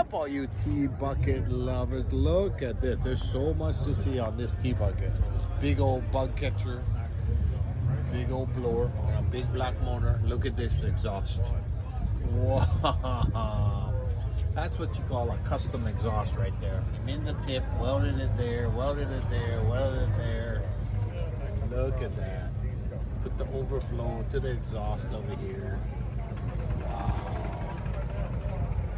up, all you T-Bucket lovers. Look at this. There's so much to see on this T-Bucket. Big old bug catcher. Big old blower on a big black motor. Look at this exhaust. Wow. That's what you call a custom exhaust right there. In the tip, welded it there, welded it there, welded it there. Look at that. Put the overflow to the exhaust over here. Wow.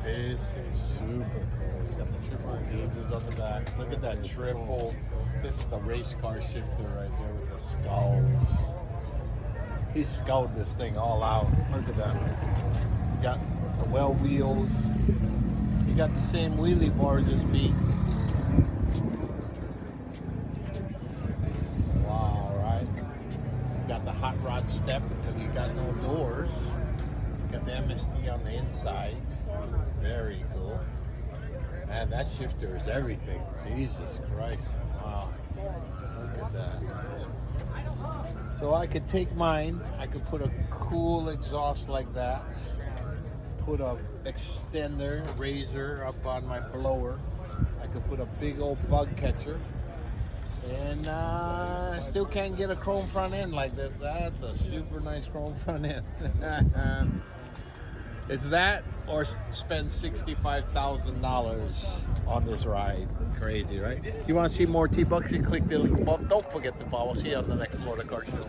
This is super cool. It's got the triple gauges on the back. Look at that triple. This is the race car shifter right there with the skulls. He sculled this thing all out. Look at that. He's got the well wheels. He got the same wheelie bars as me. Wow, right? He's got the hot rod step because he got no doors. Got the MSD on the inside. Very cool. Man, that shifter is everything. Jesus Christ. Wow. Look at that. So I could take mine, I could put a cool exhaust like that, put a extender, razor up on my blower. I could put a big old bug catcher, and I still can't get a chrome front end like this. That's a super nice chrome front end. It's that or spend $65,000 on this ride. Crazy, right? If you want to see more T-Bucks, you click the link above. Don't forget to follow. See you on the next Florida Car Show.